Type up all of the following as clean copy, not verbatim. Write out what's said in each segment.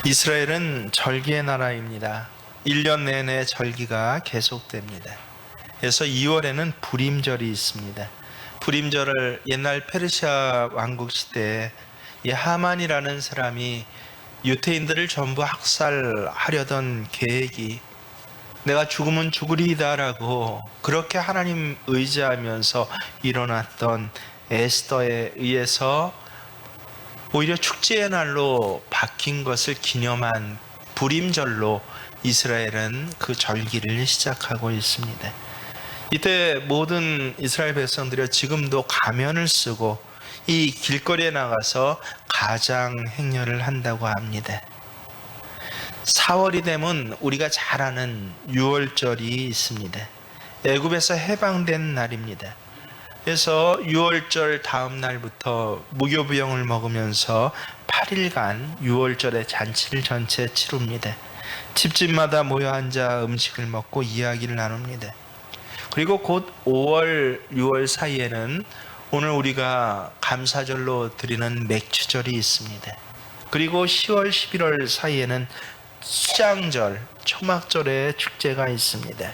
이스라엘은 절기의 나라입니다. 1년 내내 절기가 계속됩니다. 그래서 2월에는 불임절이 있습니다. 불임절을 옛날 페르시아 왕국 시대에 이 하만이라는 사람이 유대인들을 전부 학살하려던 계획이 내가 죽으면 죽으리이다라고 그렇게 하나님 의지하면서 일어났던 에스더에 의해서 오히려 축제의 날로 바뀐 것을 기념한 불임절로 이스라엘은 그 절기를 시작하고 있습니다. 이때 모든 이스라엘 백성들이 지금도 가면을 쓰고 이 길거리에 나가서 가장 행렬을 한다고 합니다. 4월이 되면 우리가 잘 아는 유월절이 있습니다. 애굽에서 해방된 날입니다. 그래서 6월절 다음 날부터 무교부영을 먹으면서 8일간 6월절의 잔치를 전체 치룹니다. 집집마다 모여 앉아 음식을 먹고 이야기를 나눕니다. 그리고 곧 5월, 6월 사이에는 오늘 우리가 감사절로 드리는 맥주절이 있습니다. 그리고 10월, 11월 사이에는 수장절, 초막절의 축제가 있습니다.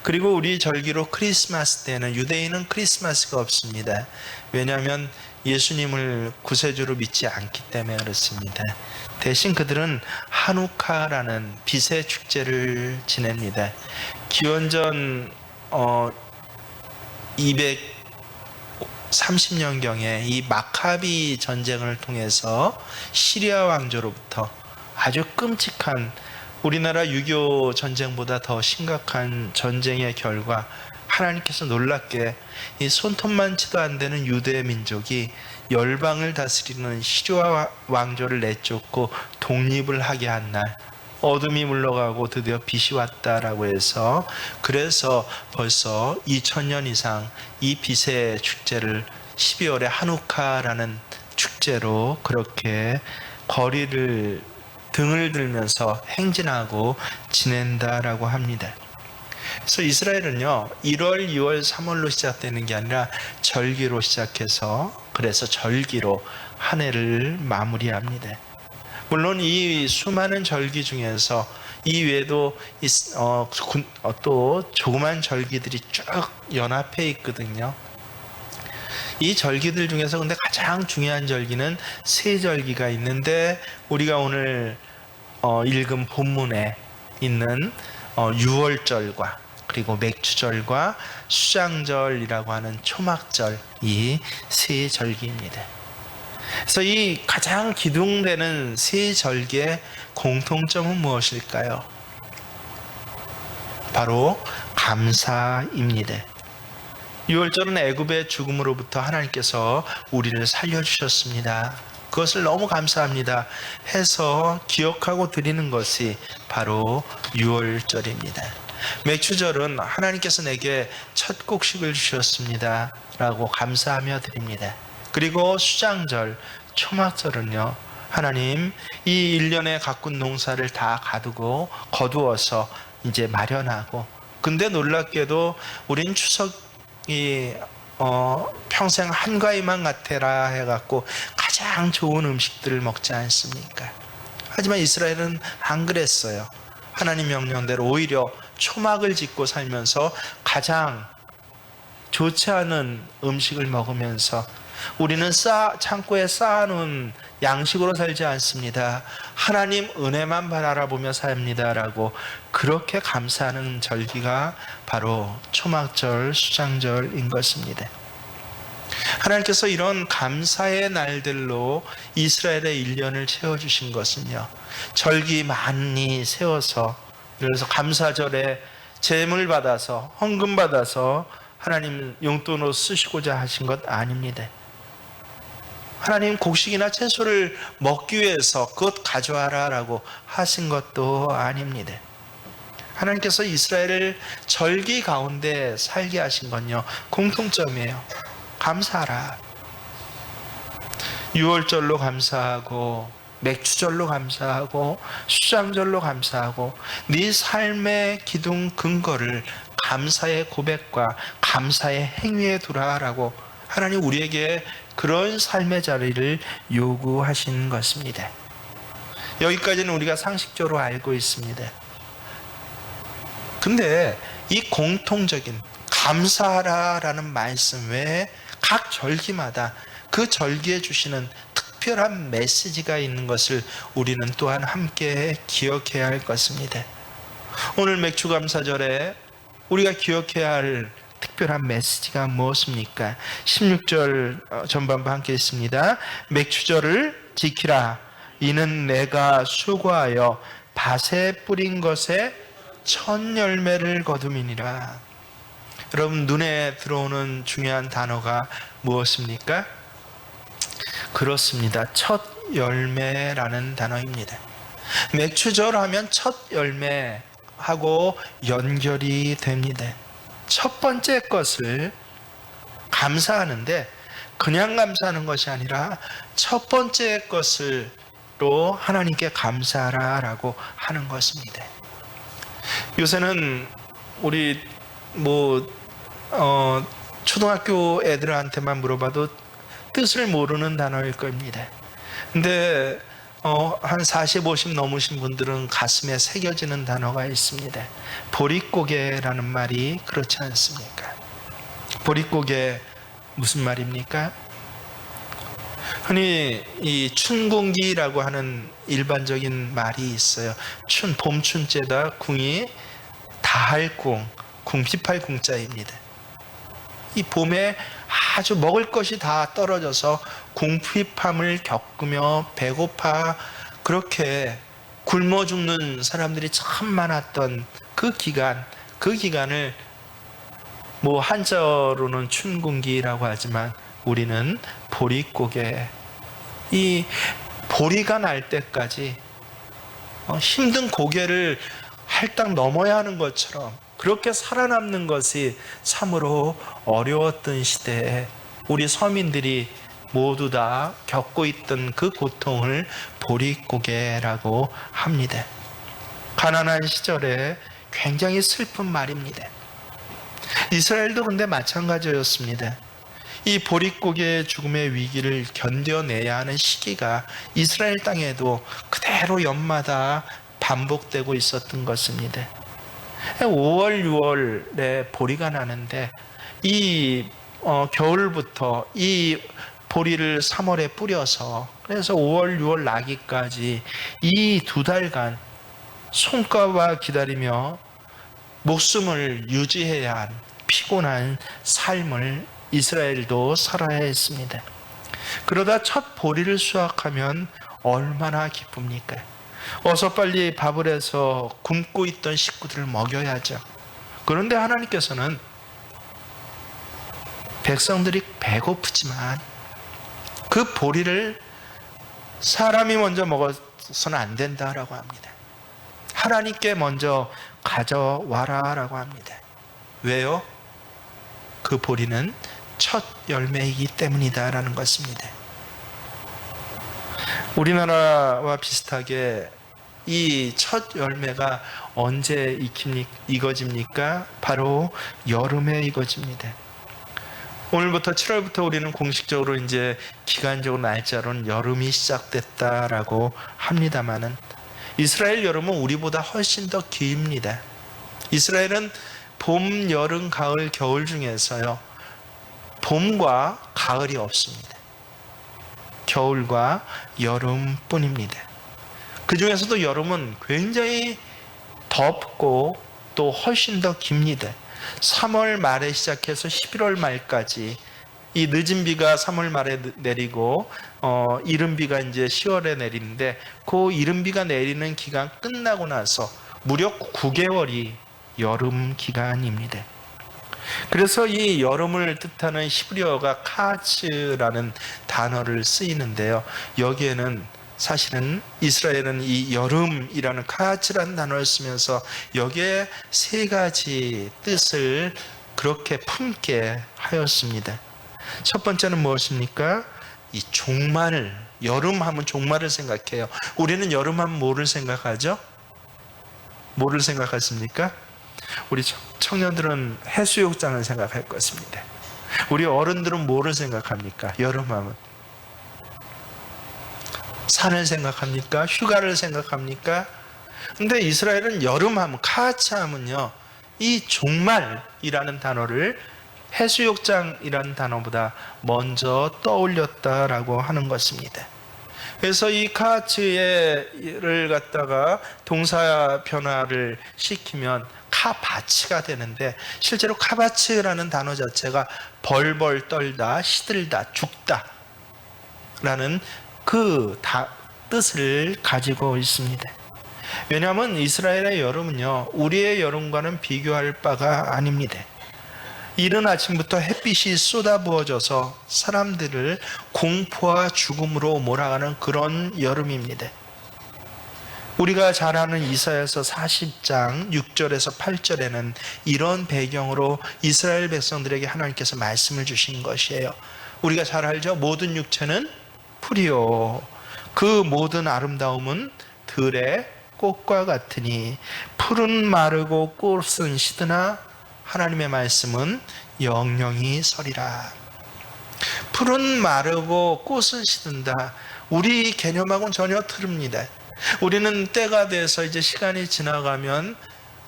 그리고 우리 절기로 크리스마스 때는 유대인은 크리스마스가 없습니다. 왜냐하면 예수님을 구세주로 믿지 않기 때문에 그렇습니다. 대신 그들은 하누카라는 빛의 축제를 지냅니다. 기원전 230년경에 이 마카비 전쟁을 통해서 시리아 왕조로부터 아주 끔찍한 우리나라 유교 전쟁보다 더 심각한 전쟁의 결과 하나님께서 놀랍게 이 손톱만치도 안 되는 유대 민족이 열방을 다스리는 시리아 왕조를 내쫓고 독립을 하게 한 날, 어둠이 물러가고 드디어 빛이 왔다라고 해서 그래서 벌써 2000년 이상 이 빛의 축제를 12월에 하누카라는 축제로 그렇게 거리를 등을 들면서 행진하고 지낸다라고 합니다. 그래서 이스라엘은요 1월, 2월, 3월로 시작되는 게 아니라 절기로 시작해서 그래서 절기로 한 해를 마무리합니다. 물론 이 수많은 절기 중에서 이 외에도 또 조그만 절기들이 쭉 연합해 있거든요. 이 절기들 중에서 근데 가장 중요한 절기는 세 절기가 있는데 우리가 오늘 읽은 본문에 있는 유월절과 그리고 맥주절과 수장절이라고 하는 초막절 이 세 절기입니다. 그래서 이 가장 기둥되는 세 절기의 공통점은 무엇일까요? 바로 감사입니다. 유월절은 애굽의 죽음으로부터 하나님께서 우리를 살려주셨습니다. 그것을 너무 감사합니다 해서 기억하고 드리는 것이 바로 유월절입니다. 맥주절은 하나님께서 내게 첫 곡식을 주셨습니다 라고 감사하며 드립니다. 그리고 수장절, 초막절은요 하나님 이 1년에 가꾼 농사를 다 거두어서 이제 마련하고 근데 놀랍게도 우린 추석이 평생 한가위만 같아라 해갖고 가장 좋은 음식들을 먹지 않습니까? 하지만 이스라엘은 안 그랬어요. 하나님 명령대로 오히려 초막을 짓고 살면서 가장 좋지 않은 음식을 먹으면서 우리는 창고에 쌓아놓은 양식으로 살지 않습니다. 하나님 은혜만 바라보며 삽니다라고 그렇게 감사하는 절기가 바로 초막절, 수장절인 것입니다. 하나님께서 이런 감사의 날들로 이스라엘의 1년을 채워주신 것은요 절기 많이 세워서 그래서 감사절에 제물 받아서 헌금 받아서 하나님 용돈으로 쓰시고자 하신 것 아닙니다. 하나님 곡식이나 채소를 먹기 위해서 그것 가져와라 라고 하신 것도 아닙니다. 하나님께서 이스라엘을 절기 가운데 살게 하신 건요 공통점이에요. 감사하라. 유월절로 감사하고 맥주절로 감사하고 수장절로 감사하고 네 삶의 기둥 근거를 감사의 고백과 감사의 행위에 두라라고 하나님 우리에게 그런 삶의 자리를 요구하신 것입니다. 여기까지는 우리가 상식적으로 알고 있습니다. 근데 이 공통적인 감사하라라는 말씀 외에 각 절기마다 그 절기에 주시는 특별한 메시지가 있는 것을 우리는 또한 함께 기억해야 할 것입니다. 오늘 맥주감사절에 우리가 기억해야 할 특별한 메시지가 무엇입니까? 16절 전반부 함께 있습니다. 맥주절을 지키라. 이는 내가 수고하여 밭에 뿌린 것에 첫 열매를 거둠이니라. 여러분, 눈에 들어오는 중요한 단어가 무엇입니까? 그렇습니다. 첫 열매라는 단어입니다. 맥주절 하면 첫 열매하고 연결이 됩니다. 첫 번째 것을 감사하는데 그냥 감사하는 것이 아니라 첫 번째 것을로 하나님께 감사하라라고 하는 것입니다. 요새는 우리 초등학교 애들한테만 물어봐도 뜻을 모르는 단어일 겁니다. 근데 한 40, 50 넘으신 분들은 가슴에 새겨지는 단어가 있습니다. 보릿고개라는 말이 그렇지 않습니까? 보릿고개 무슨 말입니까? 흔히 이 춘궁기라고 하는 일반적인 말이 있어요. 봄춘제다 궁이 다할 궁 18궁자입니다. 이 봄에 아주 먹을 것이 다 떨어져서 궁핍함을 겪으며 배고파 그렇게 굶어 죽는 사람들이 참 많았던 그 기간을 한자어로는 춘궁기라고 하지만 우리는 보릿고개, 이 보리가 날 때까지 힘든 고개를 할당 넘어야 하는 것처럼 그렇게 살아남는 것이 참으로 어려웠던 시대에 우리 서민들이 모두 다 겪고 있던 그 고통을 보릿고개라고 합니다. 가난한 시절에 굉장히 슬픈 말입니다. 이스라엘도 근데 마찬가지였습니다. 이 보릿고개의 죽음의 위기를 견뎌내야 하는 시기가 이스라엘 땅에도 그대로 연마다 반복되고 있었던 것입니다. 5월, 6월에 보리가 나는데 이 겨울부터 이 보리를 3월에 뿌려서 그래서 5월, 6월 나기까지 이 2달간 손가와 기다리며 목숨을 유지해야 한 피곤한 삶을 이스라엘도 살아야 했습니다. 그러다 첫 보리를 수확하면 얼마나 기쁩니까? 어서 빨리 밥을 해서 굶고 있던 식구들을 먹여야죠. 그런데 하나님께서는 백성들이 배고프지만 그 보리를 사람이 먼저 먹어서는 안 된다라고 합니다. 하나님께 먼저 가져와라 라고 합니다. 왜요? 그 보리는 첫 열매이기 때문이다 라는 것입니다. 우리나라와 비슷하게 이 첫 열매가 언제 익어집니까? 바로 여름에 익어집니다. 오늘부터 7월부터 우리는 공식적으로 이제 기간적으로 날짜로는 여름이 시작됐다라고 합니다만은 이스라엘 여름은 우리보다 훨씬 더 깁니다. 이스라엘은 봄, 여름, 가을, 겨울 중에서요 봄과 가을이 없습니다. 겨울과 여름뿐입니다. 그 중에서도 여름은 굉장히 덥고 또 훨씬 더 깁니다. 3월 말에 시작해서 11월 말까지 이 늦은 비가 3월 말에 내리고 이른 비가 이제 10월에 내리는데 그 이른 비가 내리는 기간 끝나고 나서 무려 9개월이 여름 기간입니다. 그래서 이 여름을 뜻하는 히브리어가 카츠라는 단어를 쓰이는데요. 여기에는 사실은 이스라엘은 이 여름이라는 카츠라는 단어를 쓰면서 여기에 세 가지 뜻을 그렇게 품게 하였습니다. 첫 번째는 무엇입니까? 이 종말, 여름하면 종말을 생각해요. 우리는 여름하면 뭐를 생각하죠? 뭐를 생각하십니까? 우리 청년들은 해수욕장을 생각할 것입니다. 우리 어른들은 뭐를 생각합니까? 여름하면 산을 생각합니까? 휴가를 생각합니까? 근데 이스라엘은 여름하면, 카하츠하면요, 이 종말이라는 단어를 해수욕장이라는 단어보다 먼저 떠올렸다라고 하는 것입니다. 그래서 이 카하츠를 갖다가 동사 변화를 시키면 카바치가 되는데, 실제로 카바치라는 단어 자체가 벌벌 떨다, 시들다, 죽다 라는 그 뜻을 가지고 있습니다. 왜냐하면 이스라엘의 여름은요, 우리의 여름과는 비교할 바가 아닙니다. 이른 아침부터 햇빛이 쏟아부어져서 사람들을 공포와 죽음으로 몰아가는 그런 여름입니다. 우리가 잘 아는 이사야서 40장 6절에서 8절에는 이런 배경으로 이스라엘 백성들에게 하나님께서 말씀을 주신 것이에요. 우리가 잘 알죠? 모든 육체는 풀이요, 그 모든 아름다움은 들의 꽃과 같으니 풀은 마르고 꽃은 시드나 하나님의 말씀은 영영이 서리라. 풀은 마르고 꽃은 시든다. 우리 개념하고는 전혀 다릅니다. 우리는 때가 돼서 이제 시간이 지나가면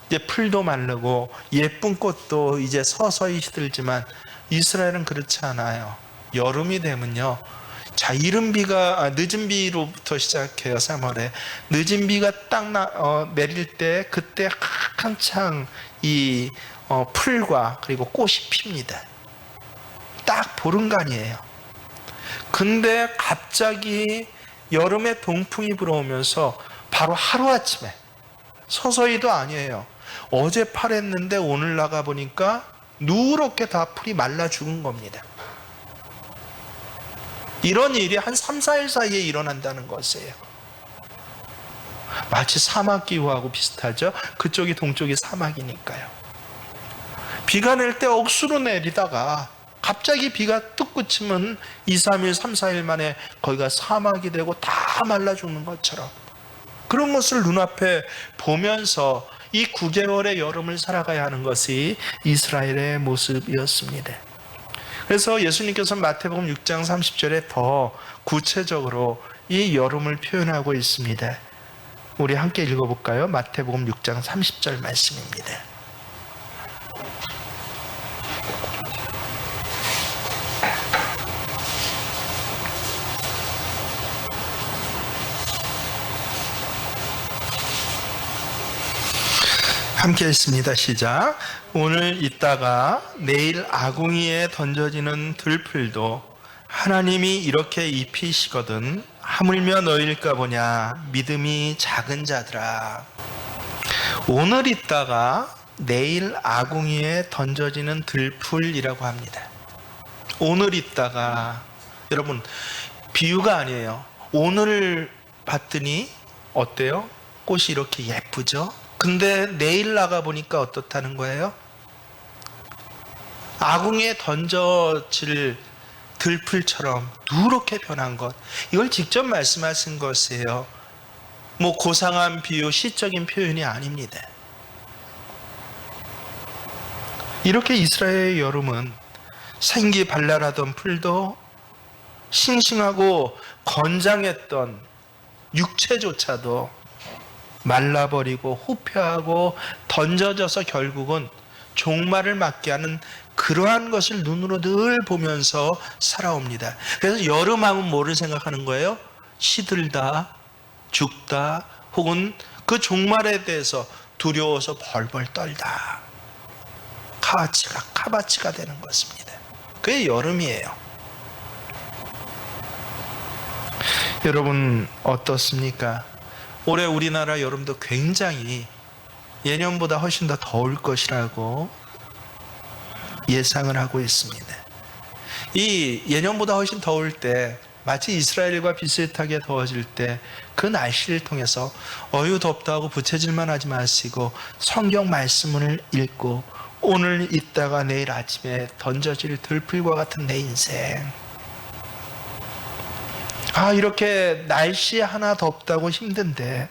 이제 풀도 마르고 예쁜 꽃도 이제 서서히 시들지만, 이스라엘은 그렇지 않아요. 여름이 되면요, 자, 늦은 비로부터 시작해요. 3월에 늦은 비가 딱 내릴 때, 그때 한창 이 풀과 그리고 꽃이 핍니다. 딱 보름간이에요. 근데 갑자기 여름에 동풍이 불어오면서 바로 하루아침에, 서서히도 아니에요, 어제 파랬는데 오늘 나가보니까 누렇게 다 풀이 말라 죽은 겁니다. 이런 일이 한 3, 4일 사이에 일어난다는 것이에요. 마치 사막기후하고 비슷하죠. 그쪽이 동쪽이 사막이니까요. 비가 낼 때 억수로 내리다가 갑자기 비가 뚝 그치면 2, 3일, 3, 4일 만에 거기가 사막이 되고 다 말라 죽는 것처럼, 그런 것을 눈앞에 보면서 이 9개월의 여름을 살아가야 하는 것이 이스라엘의 모습이었습니다. 그래서 예수님께서 마태복음 6장 30절에 더 구체적으로 이 여름을 표현하고 있습니다. 우리 함께 읽어볼까요? 마태복음 6장 30절 말씀입니다. 함께 읽습니다. 시작. 오늘 있다가 내일 아궁이에 던져지는 들풀도 하나님이 이렇게 입히시거든 하물며 너희일까 보냐, 믿음이 작은 자들아. 오늘 있다가 내일 아궁이에 던져지는 들풀이라고 합니다. 오늘 있다가, 여러분, 비유가 아니에요. 오늘 봤더니 어때요? 꽃이 이렇게 예쁘죠? 근데 내일 나가보니까 어떻다는 거예요? 아궁이에 던져질 들풀처럼 누렇게 변한 것. 이걸 직접 말씀하신 것이에요. 뭐 고상한 비유, 시적인 표현이 아닙니다. 이렇게 이스라엘의 여름은 생기 발랄하던 풀도, 싱싱하고 건장했던 육체조차도 말라버리고 후패하고 던져져서 결국은 종말을 맞게 하는 그러한 것을 눈으로 늘 보면서 살아옵니다. 그래서 여름하면 뭐를 생각하는 거예요? 시들다, 죽다, 혹은 그 종말에 대해서 두려워서 벌벌 떨다. 카바치가 되는 것입니다. 그게 여름이에요. 여러분 어떻습니까? 올해 우리나라 여름도 굉장히 예년보다 훨씬 더 더울 것이라고 예상을 하고 있습니다. 이 예년보다 훨씬 더울 때, 마치 이스라엘과 비슷하게 더워질 때 그 날씨를 통해서 어휴 덥다고 부채질만 하지 마시고 성경 말씀을 읽고, 오늘 있다가 내일 아침에 던져질 들풀과 같은 내 인생, 이렇게 날씨 하나 덥다고 힘든데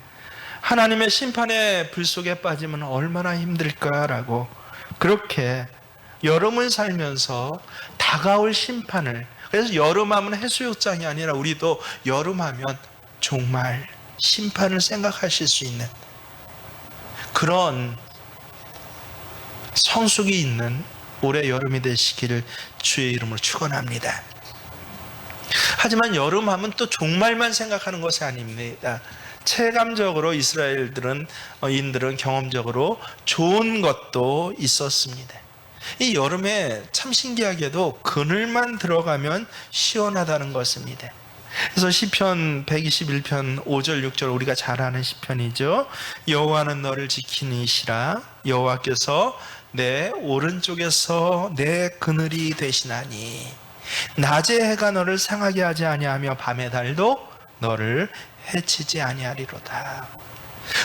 하나님의 심판의 불 속에 빠지면 얼마나 힘들까라고, 그렇게 여름을 살면서 다가올 심판을, 그래서 여름하면 해수욕장이 아니라 우리도 여름하면 정말 심판을 생각하실 수 있는 그런 성숙이 있는 올해 여름이 되시기를 주의 이름으로 축원합니다. 하지만 여름하면 또 종말만 생각하는 것이 아닙니다. 체감적으로 인들은 경험적으로 좋은 것도 있었습니다. 이 여름에 참 신기하게도 그늘만 들어가면 시원하다는 것입니다. 그래서 시편 121편 5절 6절 우리가 잘 아는 시편이죠. 여호와는 너를 지키니시라. 여호와께서 내 오른쪽에서 내 그늘이 되시나니 낮의 해가 너를 상하게 하지 아니하며 밤의 달도 너를 해치지 아니하리로다.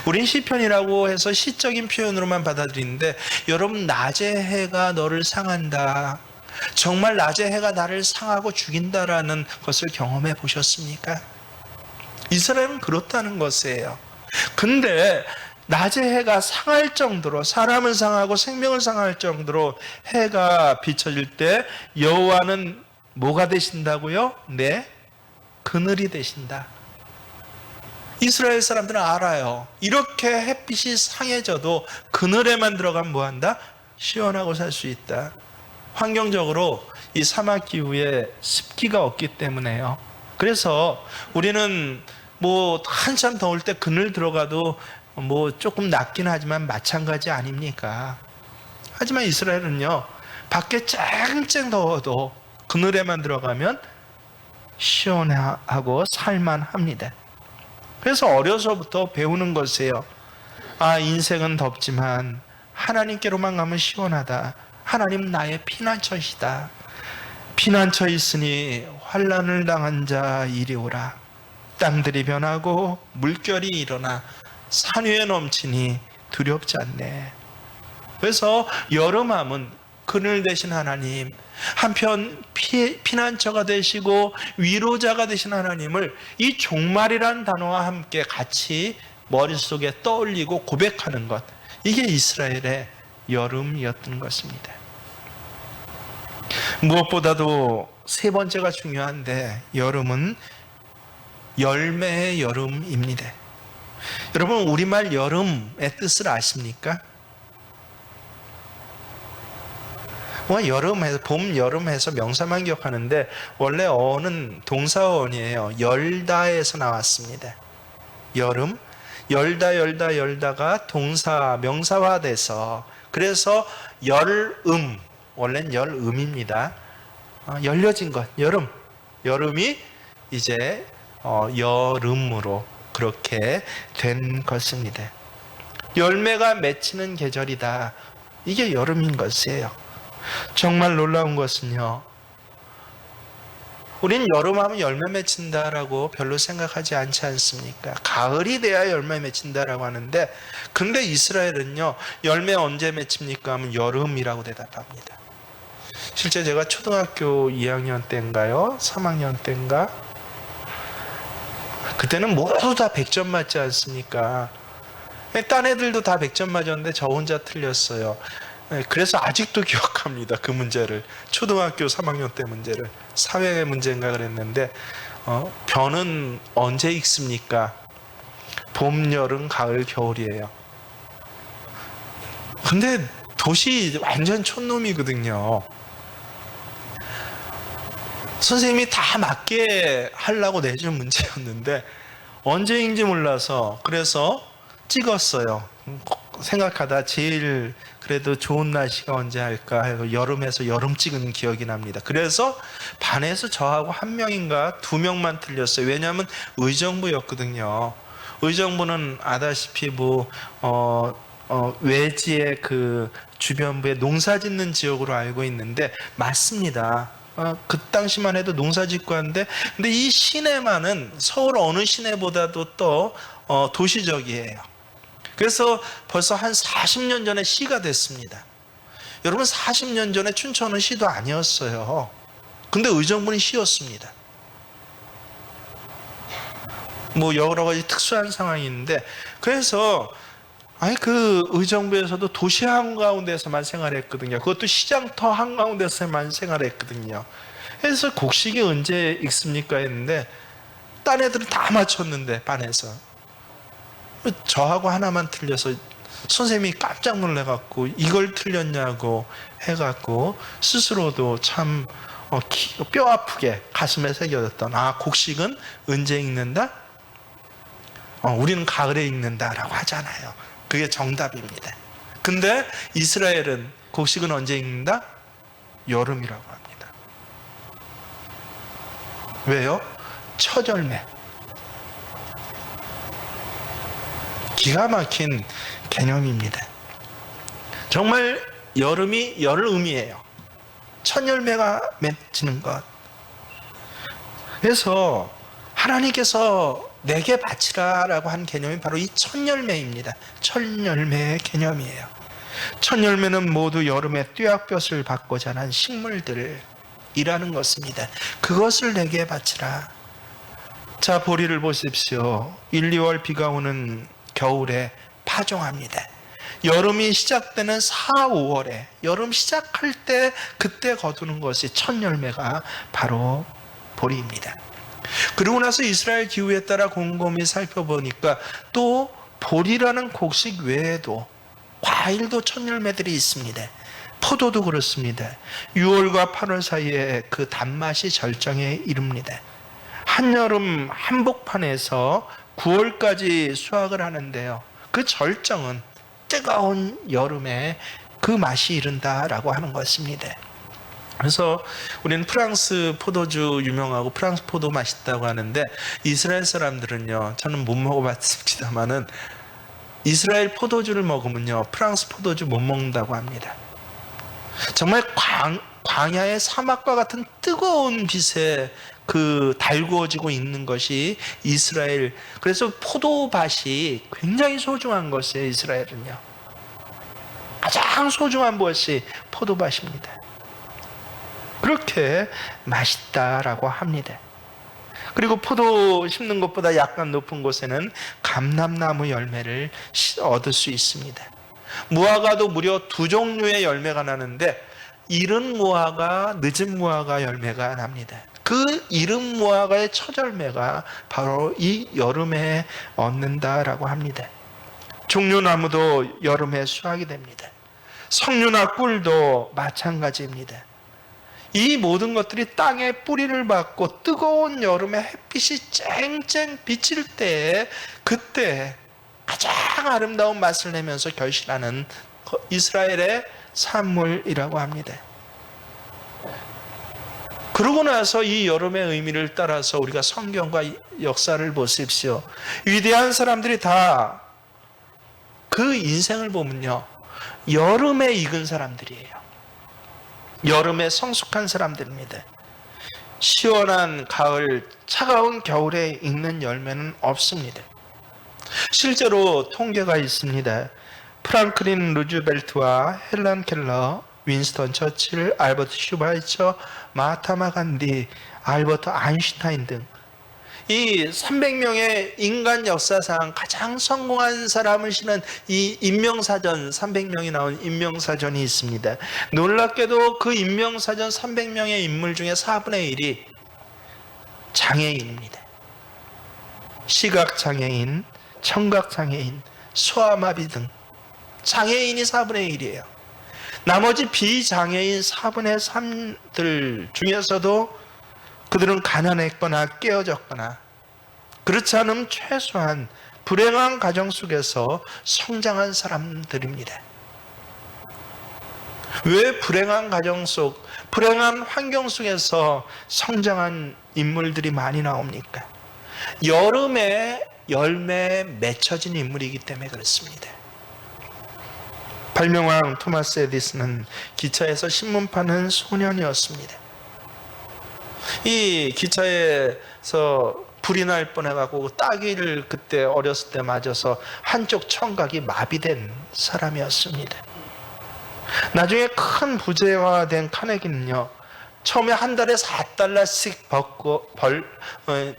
우린 시편이라고 해서 시적인 표현으로만 받아들이는데 여러분, 낮의 해가 너를 상한다, 정말 낮의 해가 나를 상하고 죽인다라는 것을 경험해 보셨습니까? 이스라엘은 그렇다는 것이에요. 근데 낮의 해가 상할 정도로, 사람을 상하고 생명을 상할 정도로 해가 비춰질 때 여호와는 뭐가 되신다고요? 내 그늘이 되신다. 이스라엘 사람들은 알아요. 이렇게 햇빛이 상해져도 그늘에만 들어가면 뭐한다? 시원하고 살 수 있다. 환경적으로 이 사막 기후에 습기가 없기 때문에요. 그래서 우리는 뭐 한참 더울 때 그늘 들어가도 뭐 조금 낫긴 하지만 마찬가지 아닙니까? 하지만 이스라엘은요, 밖에 쨍쨍 더워도 그늘에만 들어가면 시원하고 살만합니다. 그래서 어려서부터 배우는 것이에요. 아, 인생은 덥지만 하나님께로만 가면 시원하다. 하나님 나의 피난처시다. 피난처 있으니 환난을 당한 자 이리 오라. 땅들이 변하고 물결이 일어나 산 위에 넘치니 두렵지 않네. 그래서 여름하면 그늘 되신 하나님, 한편 피난처가 되시고 위로자가 되신 하나님을 이 종말이란 단어와 함께 같이 머릿속에 떠올리고 고백하는 것, 이게 이스라엘의 여름이었던 것입니다. 무엇보다도 세 번째가 중요한데, 여름은 열매의 여름입니다. 여러분, 우리말 여름의 뜻을 아십니까? 여름에서, 봄, 여름에서 명사만 기억하는데 원래 어는 동사어원이에요. 열다에서 나왔습니다. 여름, 열다가 동사, 명사화돼서, 그래서 열음, 원래는 열음입니다. 열려진 것, 여름. 여름이 이제 여름으로 그렇게 된 것입니다. 열매가 맺히는 계절이다. 이게 여름인 것이에요. 정말 놀라운 것은요, 우린 여름하면 열매 맺힌다라고 별로 생각하지 않지 않습니까? 가을이 돼야 열매 맺힌다라고 하는데, 근데 이스라엘은요, 열매 언제 맺힙니까? 하면 여름이라고 대답합니다. 실제 제가 초등학교 2학년 때인가요? 3학년 때인가? 그때는 모두 다 100점 맞지 않습니까? 딴 애들도 다 100점 맞았는데 저 혼자 틀렸어요. 그래서 아직도 기억합니다. 그 문제를. 초등학교 3학년 때 문제를. 사회 문제인가 그랬는데, 벼는 언제 익습니까? 봄, 여름, 가을, 겨울이에요. 근데 도시 완전 촌놈이거든요. 선생님이 다 맞게 하려고 내준 문제였는데 언제인지 몰라서, 그래서 찍었어요. 생각하다 제일 그래도 좋은 날씨가 언제 할까 해서 여름에서 여름 찍은 기억이 납니다. 그래서 반에서 저하고 한 명인가 두 명만 틀렸어요. 왜냐하면 의정부였거든요. 의정부는 아다시피 외지의 그 주변부에 농사 짓는 지역으로 알고 있는데 맞습니다. 그 당시만 해도 농사 짓고 하는데, 근데 이 시내만은 서울 어느 시내보다도 또 도시적이에요. 그래서 벌써 한 40년 전에 시가 됐습니다. 여러분, 40년 전에 춘천은 시도 아니었어요. 근데 의정부는 시였습니다. 뭐 여러 가지 특수한 상황이 있는데, 그래서 그 의정부에서도 도시 한가운데서만 생활했거든요. 그것도 시장터 한가운데서만 생활했거든요. 그래서 곡식이 언제 익습니까 했는데 딴 애들은 다 맞췄는데 반에서 저하고 하나만 틀려서 선생님이 깜짝 놀래갖고 이걸 틀렸냐고 해갖고 스스로도 참 뼈 아프게 가슴에 새겨졌던 곡식은 언제 읽는다? 우리는 가을에 읽는다라고 하잖아요. 그게 정답입니다. 근데 이스라엘은 곡식은 언제 읽는다? 여름이라고 합니다. 왜요? 첫 열매. 기가 막힌 개념입니다. 정말 여름이 열음이에요. 첫 열매가 맺히는 것. 그래서 하나님께서 내게 바치라 라고 한 개념이 바로 이 첫 열매입니다. 첫 열매의 개념이에요. 첫 열매는 모두 여름에 뙤약볕을 받고 자란 식물들이라는 것입니다. 그것을 내게 바치라. 자, 보리를 보십시오. 1, 2월 비가 오는 겨울에 파종합니다. 여름이 시작되는 4, 5월에 여름 시작할 때 그때 거두는 것이 첫 열매가 바로 보리입니다. 그리고 나서 이스라엘 기후에 따라 곰곰이 살펴보니까 또 보리라는 곡식 외에도 과일도 첫 열매들이 있습니다. 포도도 그렇습니다. 6월과 8월 사이에 그 단맛이 절정에 이릅니다. 한여름 한복판에서 9월까지 수확을 하는데요. 그 절정은 뜨거운 여름에 그 맛이 이른다라고 하는 것입니다. 그래서 우리는 프랑스 포도주 유명하고 프랑스 포도 맛있다고 하는데 이스라엘 사람들은요, 저는 못 먹어봤습니다만은 이스라엘 포도주를 먹으면요 프랑스 포도주 못 먹는다고 합니다. 정말 광야의 사막과 같은 뜨거운 빛에 그 달구어지고 있는 것이 이스라엘. 그래서 포도밭이 굉장히 소중한 것이에요. 이스라엘은요 가장 소중한 것이 포도밭입니다. 그렇게 맛있다라고 합니다. 그리고 포도 심는 것보다 약간 높은 곳에는 감람나무 열매를 얻을 수 있습니다. 무화과도 무려 2종류의 열매가 나는데 이른 무화과, 늦은 무화과 열매가 납니다. 그 이른 무화과의 첫 열매가 바로 이 여름에 얻는다라고 합니다. 종려나무도 여름에 수확이 됩니다. 석류나 꿀도 마찬가지입니다. 이 모든 것들이 땅에 뿌리를 받고 뜨거운 여름에 햇빛이 쨍쨍 비칠 때에 그때 가장 아름다운 맛을 내면서 결실하는 이스라엘의 산물이라고 합니다. 그러고 나서 이 여름의 의미를 따라서 우리가 성경과 역사를 보십시오. 위대한 사람들이 다 그 인생을 보면요 여름에 익은 사람들이에요. 여름에 성숙한 사람들입니다. 시원한 가을, 차가운 겨울에 익는 열매는 없습니다. 실제로 통계가 있습니다. 프랑클린 루즈벨트와 헬런 켈러, 윈스턴 처칠, 알버트 슈바이처, 마하타마 간디, 알버트 아인슈타인 등 이 300명의 인간 역사상 가장 성공한 사람을 실은 이 인명사전 300명이 나온 인명사전이 있습니다. 놀랍게도 그 인명사전 300명의 인물 중에 4분의 1이 장애인입니다. 시각장애인, 청각장애인, 소아마비 등 장애인이 4분의 1이에요. 나머지 비장애인 4분의 3들 중에서도 그들은 가난했거나 깨어졌거나 그렇지 않으면 최소한 불행한 가정 속에서 성장한 사람들입니다. 왜 불행한 가정 속, 불행한 환경 속에서 성장한 인물들이 많이 나옵니까? 여름에 열매에 맺혀진 인물이기 때문에 그렇습니다. 발명왕 토마스 에디슨은 기차에서 신문 파는 소년이었습니다. 이 기차에서 불이 날 뻔해가지고 따귀를 그때 어렸을 때 맞아서 한쪽 청각이 마비된 사람이었습니다. 나중에 큰 부자가 된 카네기는요 처음에 한 달에 $4씩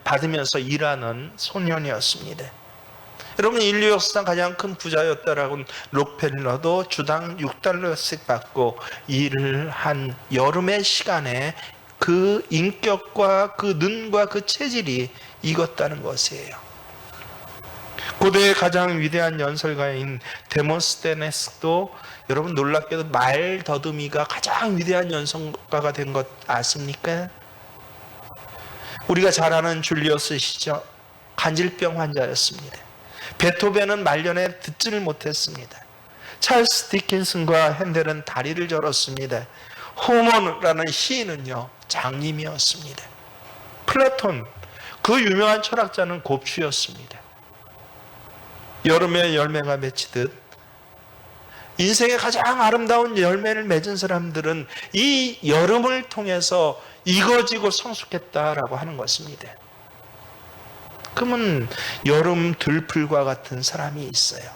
받으면서 일하는 소년이었습니다. 여러분 인류 역사상 가장 큰 부자였다라고는 록펠러도 주당 $6씩 받고 일을 한 여름의 시간에 그 인격과 그 눈과 그 체질이 익었다는 것이에요. 고대의 가장 위대한 연설가인 데모스테네스도 여러분 놀랍게도 말 더듬이가 가장 위대한 연설가가 된 것 아십니까? 우리가 잘 아는 줄리어스 시저 간질병 환자였습니다. 베토벤은 말년에 듣지를 못했습니다. 찰스 디킨슨과 핸델은 다리를 절었습니다. 호모라는 시인은요 장님이었습니다. 플라톤 그 유명한 철학자는 곱추였습니다. 여름에 열매가 맺히듯 인생의 가장 아름다운 열매를 맺은 사람들은 이 여름을 통해서 익어지고 성숙했다라고 하는 것입니다. 그러면 여름 들풀과 같은 사람이 있어요.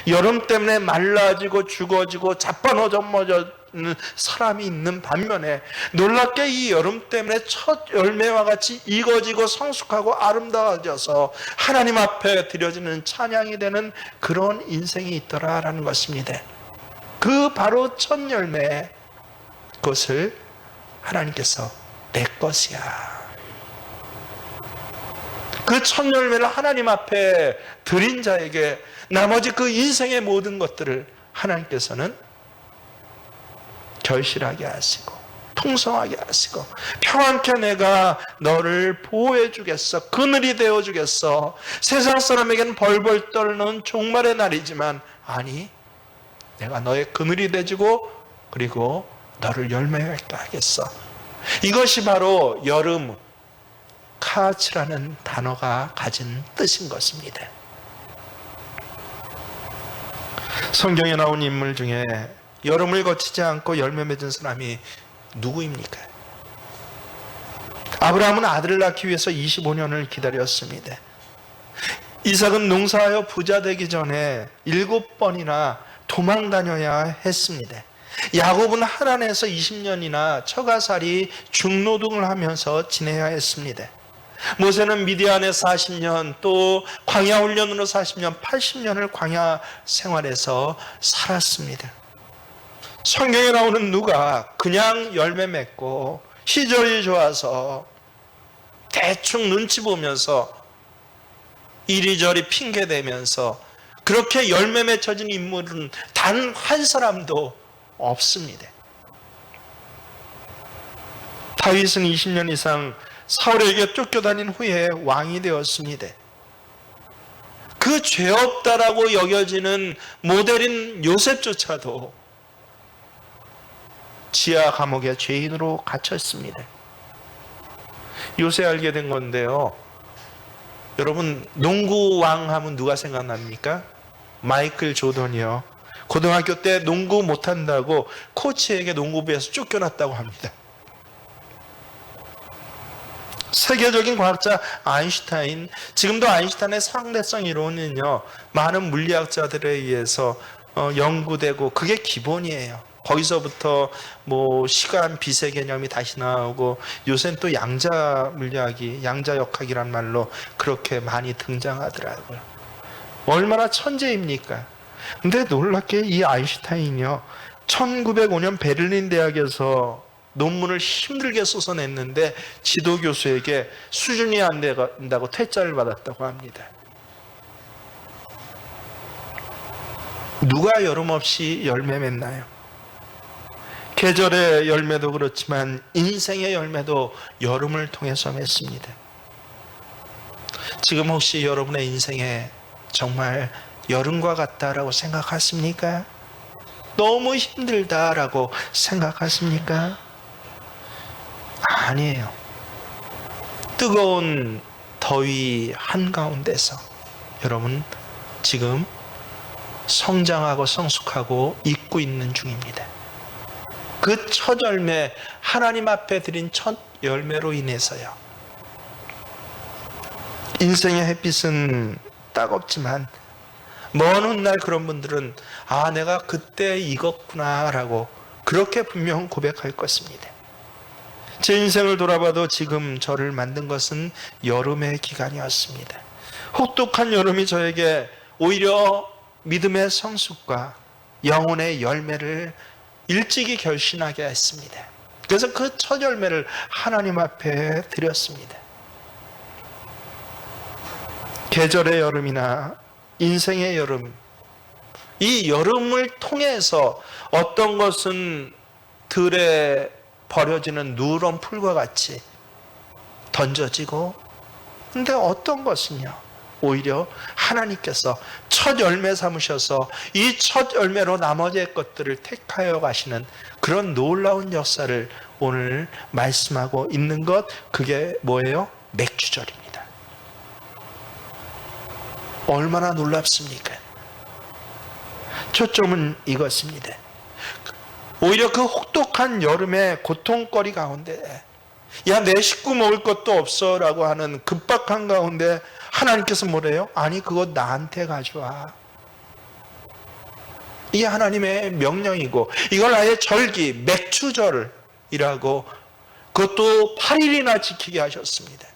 여름 때문에 말라지고 죽어지고 자빠너져머져는 사람이 있는 반면에 놀랍게 이 여름 때문에 첫 열매와 같이 익어지고 성숙하고 아름다워져서 하나님 앞에 드려지는 찬양이 되는 그런 인생이 있더라라는 것입니다. 그 바로 첫 열매, 그것을 하나님께서 내 것이야. 그 첫 열매를 하나님 앞에 드린 자에게 나머지 그 인생의 모든 것들을 하나님께서는 결실하게 하시고 풍성하게 하시고 평안케 내가 너를 보호해 주겠어. 그늘이 되어 주겠어. 세상 사람에게는 벌벌 떨는 종말의 날이지만 아니 내가 너의 그늘이 되주고 그리고 너를 열매하게 하겠어. 이것이 바로 여름 카츠라는 단어가 가진 뜻인 것입니다. 성경에 나온 인물 중에 여름을 거치지 않고 열매 맺은 사람이 누구입니까? 아브라함은 아들을 낳기 위해서 25년을 기다렸습니다. 이삭은 농사하여 부자 되기 전에 7번이나 도망 다녀야 했습니다. 야곱은 하란에서 20년이나 처가살이 중노동을 하면서 지내야 했습니다. 모세는 미디안에 40년 또 광야 훈련으로 40년 80년을 광야 생활에서 살았습니다. 성경에 나오는 누가 그냥 열매 맺고 시절이 좋아서 대충 눈치 보면서 이리저리 핑계대면서 그렇게 열매 맺혀진 인물은 단 한 사람도 없습니다. 다윗은 20년 이상 사울에게 쫓겨다닌 후에 왕이 되었습니다. 그 죄 없다라고 여겨지는 모델인 요셉조차도 지하 감옥에 죄인으로 갇혔습니다. 요새 알게 된 건데요. 여러분 농구왕 하면 누가 생각납니까? 마이클 조던이요. 고등학교 때 농구 못한다고 코치에게 농구부에서 쫓겨났다고 합니다. 세계적인 과학자 아인슈타인, 지금도 아인슈타인의 상대성 이론은요 많은 물리학자들에 의해서 연구되고 그게 기본이에요. 거기서부터 뭐 시간 비세 개념이 다시 나오고 요새는 또 양자 물리학이 양자역학이란 말로 그렇게 많이 등장하더라고요. 얼마나 천재입니까? 근데 놀랍게 이 아인슈타인이요 1905년 베를린 대학에서 논문을 힘들게 써서 냈는데 지도 교수에게 수준이 안 된다고 퇴짜를 받았다고 합니다. 누가 여름 없이 열매 맺나요? 계절의 열매도 그렇지만 인생의 열매도 여름을 통해서 맺습니다. 지금 혹시 여러분의 인생에 정말 여름과 같다라고 생각하십니까? 너무 힘들다라고 생각하십니까? 아니에요. 뜨거운 더위 한가운데서 여러분 지금 성장하고 성숙하고 익고 있는 중입니다. 그 첫 열매, 하나님 앞에 드린 첫 열매로 인해서요. 인생의 햇빛은 따갑지만 먼 훗날 그런 분들은 아 내가 그때 익었구나 라고 그렇게 분명 고백할 것입니다. 제 인생을 돌아봐도 지금 저를 만든 것은 여름의 기간이었습니다. 혹독한 여름이 저에게 오히려 믿음의 성숙과 영혼의 열매를 일찍이 결신하게 했습니다. 그래서 그 첫 열매를 하나님 앞에 드렸습니다. 계절의 여름이나 인생의 여름, 이 여름을 통해서 어떤 것은 들에 버려지는 누런 풀과 같이 던져지고, 근데 어떤 것은요, 오히려 하나님께서 첫 열매 삼으셔서 이 첫 열매로 나머지의 것들을 택하여 가시는 그런 놀라운 역사를 오늘 말씀하고 있는 것, 그게 뭐예요? 맥주절입니다. 얼마나 놀랍습니까? 초점은 이것입니다. 오히려 그 혹독한 여름의 고통거리 가운데, 야, 내 식구 먹을 것도 없어 라고 하는 급박한 가운데 하나님께서 뭐래요? 아니, 그거 나한테 가져와. 이게 하나님의 명령이고, 이걸 아예 절기, 맥추절이라고, 그것도 8일이나 지키게 하셨습니다.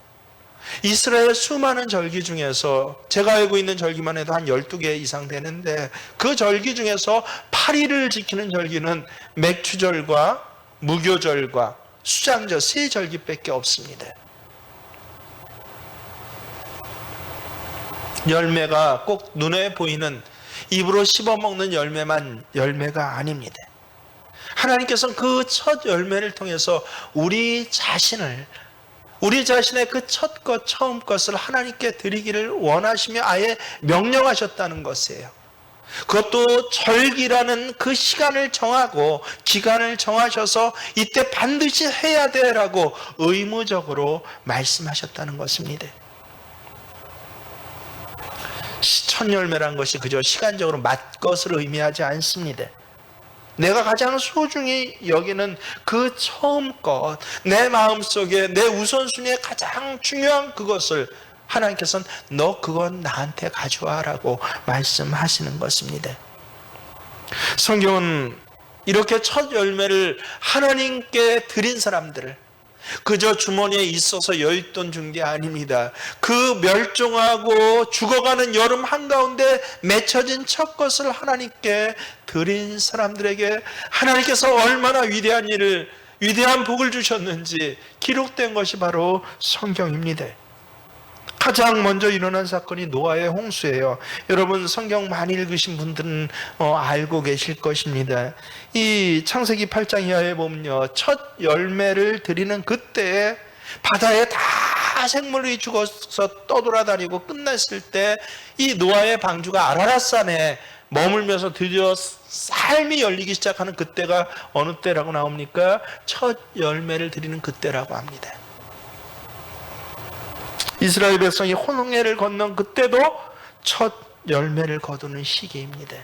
이스라엘 수많은 절기 중에서 제가 알고 있는 절기만 해도 한 12개 이상 되는데, 그 절기 중에서 8일을 지키는 절기는 맥추절과 무교절과 수장절 세 절기밖에 없습니다. 열매가 꼭 눈에 보이는 입으로 씹어먹는 열매만 열매가 아닙니다. 하나님께서는 그 첫 열매를 통해서 우리 자신의 그 첫 것, 처음 것을 하나님께 드리기를 원하시며 아예 명령하셨다는 것이에요. 그것도 절기라는 그 시간을 정하고 기간을 정하셔서 이때 반드시 해야 되라고 의무적으로 말씀하셨다는 것입니다. 첫 열매라는 것이 그저 시간적으로 맛것을 의미하지 않습니다. 내가 가장 소중히 여기는 그 처음 것, 내 마음속에 내 우선순위에 가장 중요한 그것을 하나님께서는 너 그건 나한테 가져와라고 말씀하시는 것입니다. 성경은 이렇게 첫 열매를 하나님께 드린 사람들을 그저 주머니에 있어서 여윳돈 준 게 아닙니다. 그 멸종하고 죽어가는 여름 한가운데 맺혀진 첫 것을 하나님께 드린 사람들에게 하나님께서 얼마나 위대한 복을 주셨는지 기록된 것이 바로 성경입니다. 가장 먼저 일어난 사건이 노아의 홍수예요. 여러분 성경 많이 읽으신 분들은 알고 계실 것입니다. 이 창세기 8장 이하에 보면요, 첫 열매를 드리는 그때에 바다에 다 생물이 죽어서 떠돌아다니고 끝났을 때 이 노아의 방주가 아라랏산에 머물면서 드디어 삶이 열리기 시작하는 그때가 어느 때라고 나옵니까? 첫 열매를 드리는 그때라고 합니다. 이스라엘 백성이 홍해를 건넌 그때도 첫 열매를 거두는 시기입니다.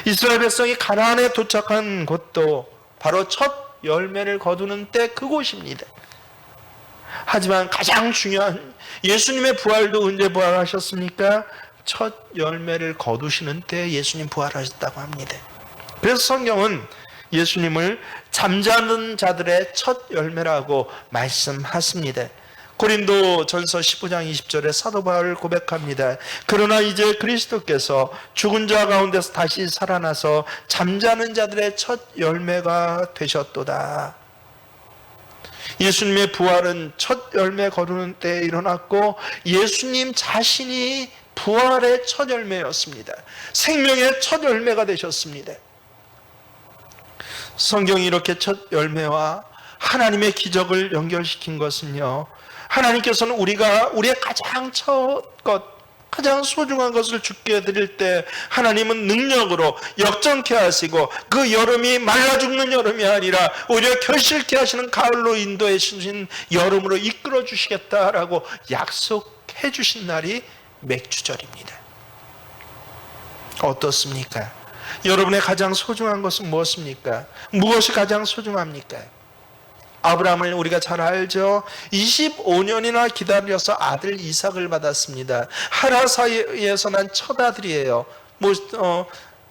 이스라엘 백성이 가나안에 도착한 곳도 바로 첫 열매를 거두는 때 그곳입니다. 하지만 가장 중요한 예수님의 부활도 언제 부활하셨습니까? 첫 열매를 거두시는 때 예수님 부활하셨다고 합니다. 그래서 성경은 예수님을 잠자는 자들의 첫 열매라고 말씀하십니다. 고린도전서 15장 20절에 사도 바울 고백합니다. 그러나 이제 그리스도께서 죽은 자 가운데서 다시 살아나서 잠자는 자들의 첫 열매가 되셨도다. 예수님의 부활은 첫 열매 거두는 때에 일어났고 예수님 자신이 부활의 첫 열매였습니다. 생명의 첫 열매가 되셨습니다. 성경이 이렇게 첫 열매와 하나님의 기적을 연결시킨 것은요, 하나님께서는 우리의 가장 첫 것, 가장 소중한 것을 주께 드릴 때 하나님은 능력으로 역전케 하시고 그 여름이 말라 죽는 여름이 아니라 오히려 결실케 하시는 가을로 인도해 주신 여름으로 이끌어 주시겠다라고 약속해 주신 날이 맥주절입니다. 어떻습니까? 여러분의 가장 소중한 것은 무엇입니까? 무엇이 가장 소중합니까? 아브라함을 우리가 잘 알죠. 25년이나 기다려서 아들 이삭을 받았습니다. 하라 사이에서 난 첫 아들이에요.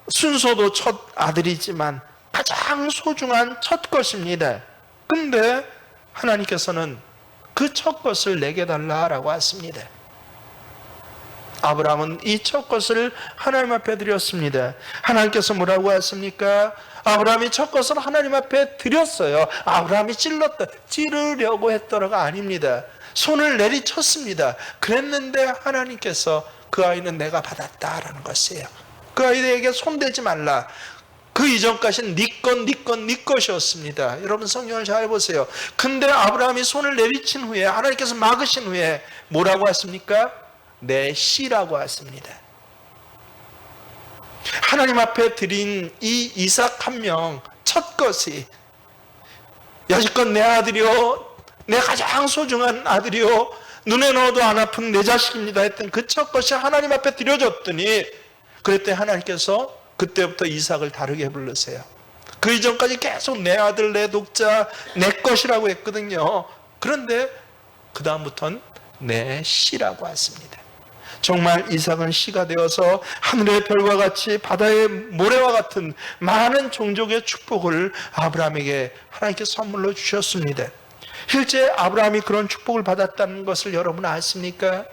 순서도 첫 아들이지만 가장 소중한 첫 것입니다. 근데 하나님께서는 그 첫 것을 내게 달라라고 하십니다. 아브라함은 이 첫 것을 하나님 앞에 드렸습니다. 하나님께서 뭐라고 하십니까? 아브라함이 첫 것을 하나님 앞에 드렸어요. 아브라함이 찌르려고 했더라가 아닙니다. 손을 내리쳤습니다. 그랬는데 하나님께서 그 아이는 내가 받았다라는 것이에요. 그 아이에게 손대지 말라. 그 이전까지는 네 것이었습니다. 여러분 성경을 잘 보세요. 근데 아브라함이 손을 내리친 후에 하나님께서 막으신 후에 뭐라고 하십니까? 내 씨라고 하십니다. 하나님 앞에 드린 이 이삭 한 명 첫 것이 여지껏 내 아들이요, 내 가장 소중한 아들이요, 눈에 넣어도 안 아픈 내 자식입니다 했던 그 첫 것이 하나님 앞에 드려졌더니 그랬더니 하나님께서 그때부터 이삭을 다르게 부르세요. 그 이전까지 계속 내 아들, 내 독자, 내 것이라고 했거든요. 그런데 그 다음부터는 내 씨라고 하십니다. 정말 이삭은 씨가 되어서 하늘의 별과 같이 바다의 모래와 같은 많은 종족의 축복을 아브라함에게 하나님께서 선물로 주셨습니다. 실제 아브라함이 그런 축복을 받았다는 것을 여러분 아십니까?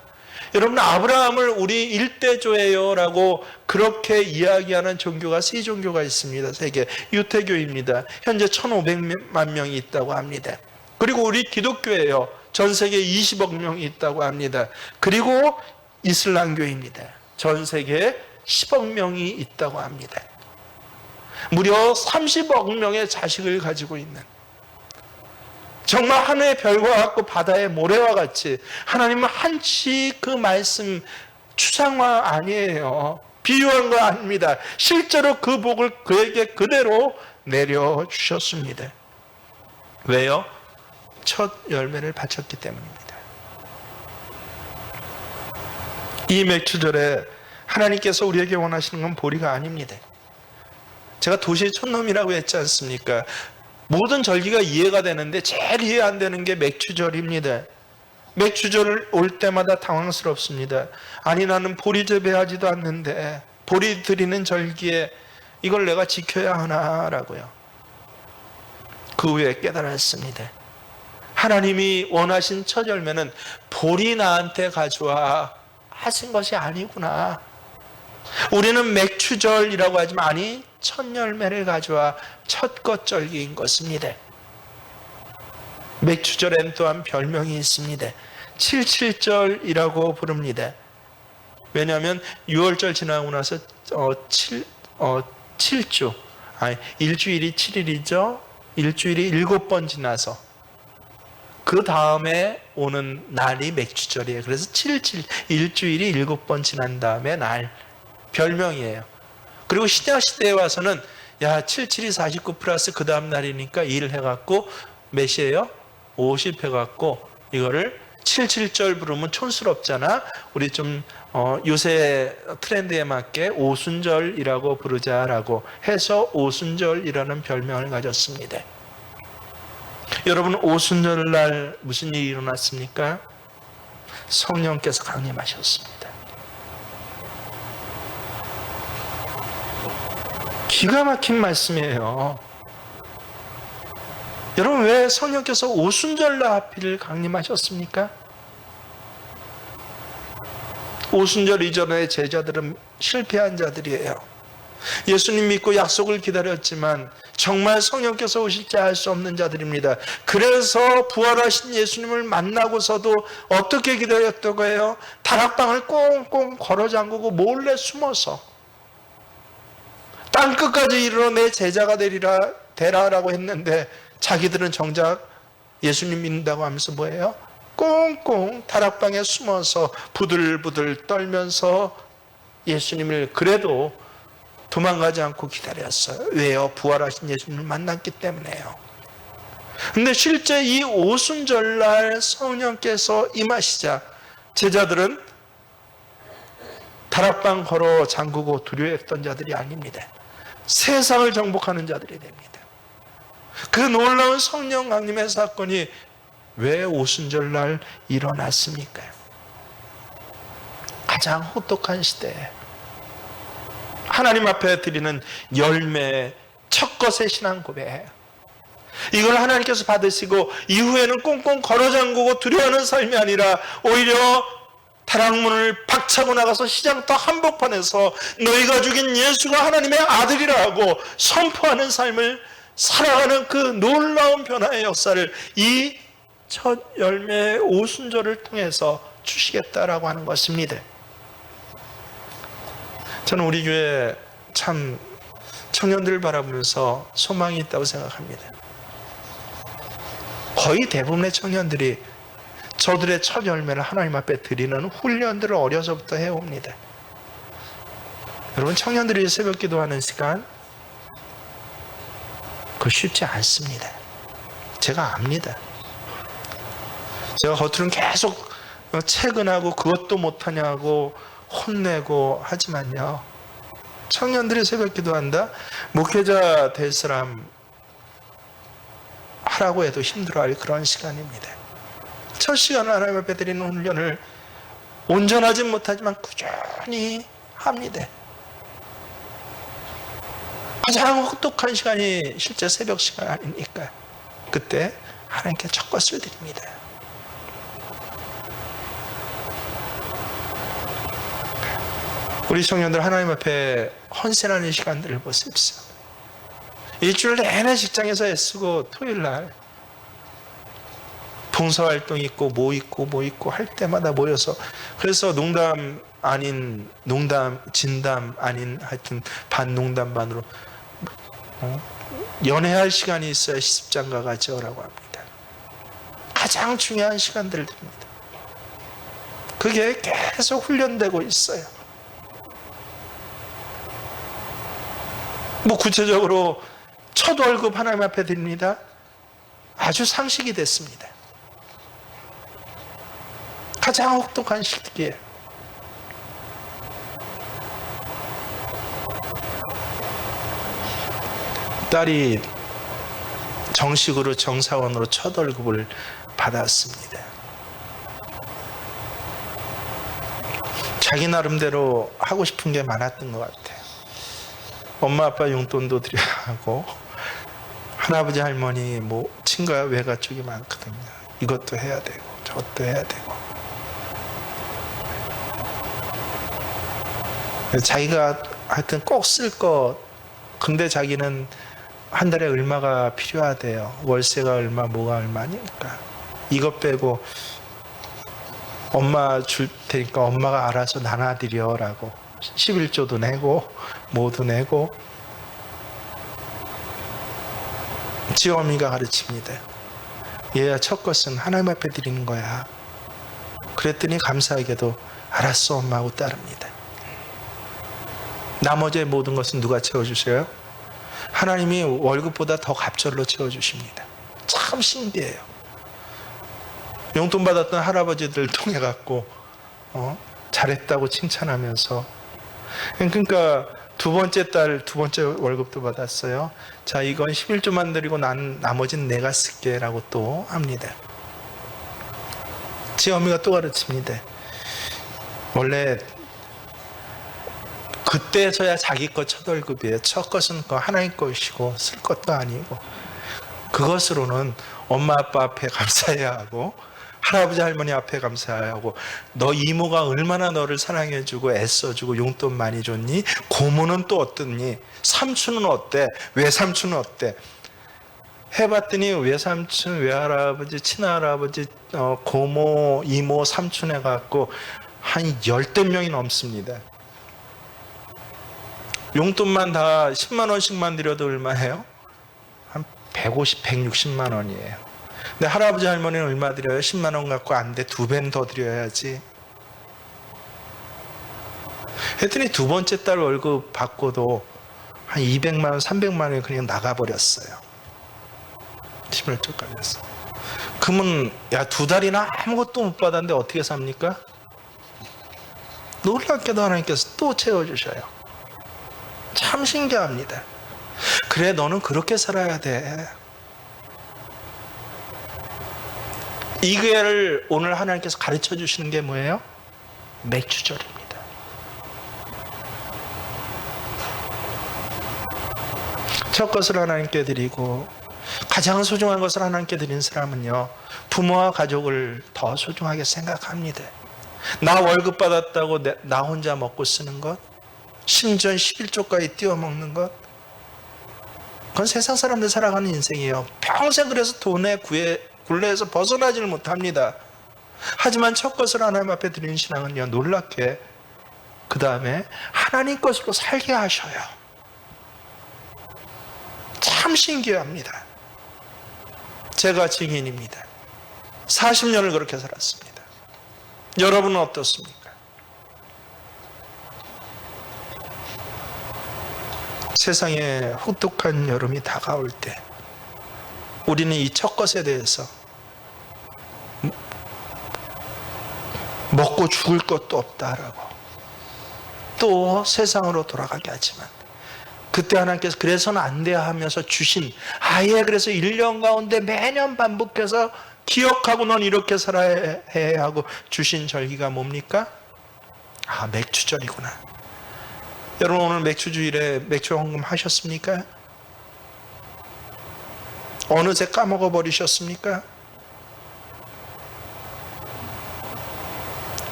여러분, 아브라함을 우리 일대조예요라고 그렇게 이야기하는 종교가 세 종교가 있습니다. 세계 유태교입니다. 현재 1,500만 명이 있다고 합니다. 그리고 우리 기독교예요. 전 세계 20억 명이 있다고 합니다. 그리고 이슬람교입니다. 전 세계에 10억 명이 있다고 합니다. 무려 30억 명의 자식을 가지고 있는, 정말 하늘의 별과 같고 바다의 모래와 같이, 하나님은 한치 그 말씀 추상화 아니에요. 비유한 거 아닙니다. 실제로 그 복을 그에게 그대로 내려주셨습니다. 왜요? 첫 열매를 바쳤기 때문입니다. 이 맥주절에 하나님께서 우리에게 원하시는 건 보리가 아닙니다. 제가 도시의 촌놈이라고 했지 않습니까? 모든 절기가 이해가 되는데 제일 이해 안 되는 게 맥주절입니다. 맥주절 올 때마다 당황스럽습니다. 아니, 나는 보리 재배하지도 않는데 보리 드리는 절기에 이걸 내가 지켜야 하나라고요. 그 후에 깨달았습니다. 하나님이 원하신 첫 열매는 보리 나한테 가져와 하신 것이 아니구나. 우리는 맥추절이라고 하지만 아니, 첫 열매를 가져와 첫 겉절기인 것입니다. 맥추절엔 또한 별명이 있습니다. 77절이라고 부릅니다. 왜냐하면 6월절 지나고 나서 7주, 일주일이 7일이죠. 일주일이 7번 지나서 그 다음에 오는 날이 맥추절이에요. 그래서 일주일이 7번 지난 다음에 날, 별명이에요. 그리고 신약시대에 와서는 77이 49 플러스 그 다음 날이니까 1 해갖고 몇이에요? 50 해갖고 이거를 77절 부르면 촌스럽잖아. 우리 좀 요새 트렌드에 맞게 오순절이라고 부르자라고 해서 오순절이라는 별명을 가졌습니다. 여러분, 오순절 날 무슨 일이 일어났습니까? 성령께서 강림하셨습니다. 기가 막힌 말씀이에요. 여러분, 왜 성령께서 오순절 날 하필 강림하셨습니까? 오순절 이전에 제자들은 실패한 자들이에요. 예수님 믿고 약속을 기다렸지만 정말 성령께서 오실지 알 수 없는 자들입니다. 그래서 부활하신 예수님을 만나고서도 어떻게 기다렸다고 해요? 다락방을 꽁꽁 걸어 잠그고 몰래 숨어서 땅끝까지 이르러 내 제자가 되라라고 했는데 자기들은 정작 예수님 믿는다고 하면서 뭐예요? 꽁꽁 다락방에 숨어서 부들부들 떨면서 예수님을 그래도 도망가지 않고 기다렸어요. 왜요? 부활하신 예수님을 만났기 때문에요. 근데 실제 이 오순절날 성령께서 임하시자 제자들은 다락방 걸어 잠그고 두려워했던 자들이 아닙니다. 세상을 정복하는 자들이 됩니다. 그 놀라운 성령 강림의 사건이 왜 오순절날 일어났습니까? 가장 혹독한 시대에 하나님 앞에 드리는 열매, 첫 것의 신앙 고백, 이걸 하나님께서 받으시고 이후에는 꽁꽁 걸어 잠그고 두려워하는 삶이 아니라 오히려 다락문을 박차고 나가서 시장터 한복판에서 너희가 죽인 예수가 하나님의 아들이라고 선포하는 삶을 살아가는 그 놀라운 변화의 역사를 이 첫 열매의 오순절을 통해서 주시겠다라고 하는 것입니다. 저는 우리 교회 참 청년들을 바라보면서 소망이 있다고 생각합니다. 거의 대부분의 청년들이 저들의 첫 열매를 하나님 앞에 드리는 훈련들을 어려서부터 해옵니다. 여러분, 청년들이 새벽 기도하는 시간, 그거 쉽지 않습니다. 제가 압니다. 제가 겉으로는 계속 채근하고 그것도 못하냐고 혼내고 하지만요, 청년들이 새벽 기도한다? 목회자 될 사람 하라고 해도 힘들어할 그런 시간입니다. 첫 시간을 하나님 앞에 드리는 훈련을 온전하진 못하지만 꾸준히 합니다. 가장 혹독한 시간이 실제 새벽 시간 아닙니까? 그때 하나님께 첫 것을 드립니다. 우리 청년들 하나님 앞에 헌신하는 시간들을 보십시오. 일주일 내내 직장에서 애쓰고 토요일날 봉사활동 있고 뭐 있고 할 때마다 모여서, 그래서 농담 아닌 농담, 진담 아닌 하여튼 반농담 반으로 연애할 시간이 있어야 시집장가 가죠라고 합니다. 가장 중요한 시간들을 드립니다. 그게 계속 훈련되고 있어요. 뭐 구체적으로 첫 월급 하나님 앞에 드립니다. 아주 상식이 됐습니다. 가장 혹독한 시기에 딸이 정식으로 정사원으로 첫 월급을 받았습니다. 자기 나름대로 하고 싶은 게 많았던 것 같아요. 엄마 아빠 용돈도 드려야 하고, 할아버지 할머니 뭐 친가 외가 쪽이 많거든요. 이것도 해야 되고 저것도 해야 되고. 자기가 하여튼 꼭 쓸 것, 근데 자기는 한 달에 얼마가 필요하대요. 월세가 얼마, 뭐가 얼마니까. 이것 빼고 엄마 줄 테니까 엄마가 알아서 나눠드려라고 11조도 내고 뭐도 내고. 지어미가 가르칩니다. 얘야, 첫 것은 하나님 앞에 드리는 거야. 그랬더니 감사하게도 알았어 엄마 하고 따릅니다. 나머지의 모든 것은 누가 채워주세요? 하나님이 월급보다 더 갑절로 채워주십니다. 참 신기해요. 용돈 받았던 할아버지들 통해 갖고 잘했다고 칭찬하면서, 그러니까 두 번째 딸 두 번째 월급도 받았어요. 자, 이건 11조만 드리고 난 나머지는 내가 쓸게 라고 또 합니다. 제 어미가 또 가르칩니다. 원래 그때서야 자기 것 첫 월급이에요. 첫 것은 그 하나님 것이고 쓸 것도 아니고, 그것으로는 엄마 아빠 앞에 감사해야 하고 할아버지 할머니 앞에 감사해야 하고, 너 이모가 얼마나 너를 사랑해주고 애써주고 용돈 많이 줬니? 고모는 또 어떻니? 삼촌은 어때? 외삼촌은 어때? 해봤더니 외삼촌, 외할아버지, 친할아버지, 고모, 이모, 삼촌 해갖고 한 10대 명이 넘습니다. 용돈만 다 10만 원씩만 드려도 얼마예요? 한 150, 160만 원이에요. 근데 할아버지 할머니는 얼마 드려요? 10만 원 갖고 안 돼. 2배는 더 드려야지. 했더니 두 번째 달 월급 받고도 한 200만 원, 300만 원이 그냥 나가버렸어요. 11조까지 했어. 그러면 야, 2달이나 아무것도 못 받았는데 어떻게 삽니까? 놀랍게도 하나님께서 또 채워주셔요. 참 신기합니다. 그래, 너는 그렇게 살아야 돼. 이 교회를 오늘 하나님께서 가르쳐 주시는 게 뭐예요? 맥주절입니다. 첫 것을 하나님께 드리고 가장 소중한 것을 하나님께 드린 사람은요, 부모와 가족을 더 소중하게 생각합니다. 나 월급 받았다고 나 혼자 먹고 쓰는 것, 심지어 11조까지 띄워 먹는 것, 그건 세상 사람들 살아가는 인생이에요. 평생 그래서 돈의 굴레에서 벗어나지를 못합니다. 하지만 첫 것을 하나님 앞에 드리는 신앙은요, 놀랍게 그 다음에 하나님 것으로 살게 하셔요. 참 신기합니다. 제가 증인입니다. 40년을 그렇게 살았습니다. 여러분은 어떻습니까? 세상에 혹독한 여름이 다가올 때 우리는 이 첫 것에 대해서 먹고 죽을 것도 없다라고 또 세상으로 돌아가게 하지만, 그때 하나님께서 그래서는 안 돼야 하면서 주신, 아예 그래서 1년 가운데 매년 반복해서 기억하고 넌 이렇게 살아야 해 하고 주신 절기가 뭡니까? 맥주절이구나. 여러분, 오늘 맥주주일에 맥주 헌금 하셨습니까? 어느새 까먹어 버리셨습니까?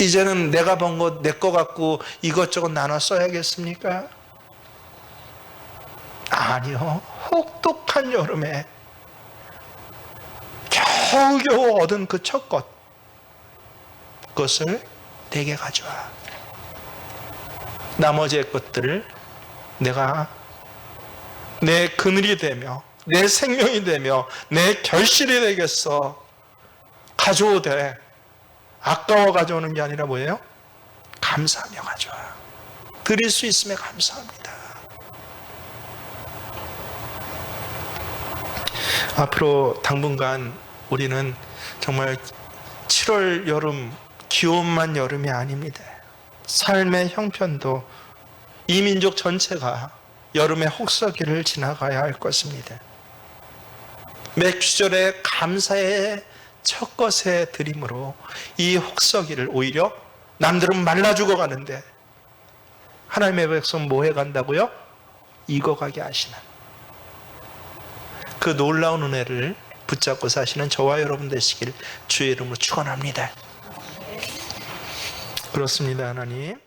이제는 내가 번 거 내 거 갖고 이것저것 나눠 써야겠습니까? 아니요. 혹독한 여름에 겨우겨우 얻은 그 첫 것, 그것을 내게 가져와. 나머지의 것들을 내가 내 그늘이 되며 내 생명이 되며 내 결실이 되겠어. 가져오되 아까워 가져오는 게 아니라 뭐예요? 감사하며 가져와. 드릴 수 있음에 감사합니다. 앞으로 당분간 우리는 정말 7월 여름, 기온만 여름이 아닙니다. 삶의 형편도 이 민족 전체가 여름의 혹서기를 지나가야 할 것입니다. 맥주절의 감사의 첫 것의 드림으로 이 혹서기를, 오히려 남들은 말라 죽어가는데 하나님의 백성 뭐 해간다고요? 익어가게 하시는 그 놀라운 은혜를 붙잡고 사시는 저와 여러분 되시길 주의 이름으로 축원합니다. 그렇습니다, 하나님.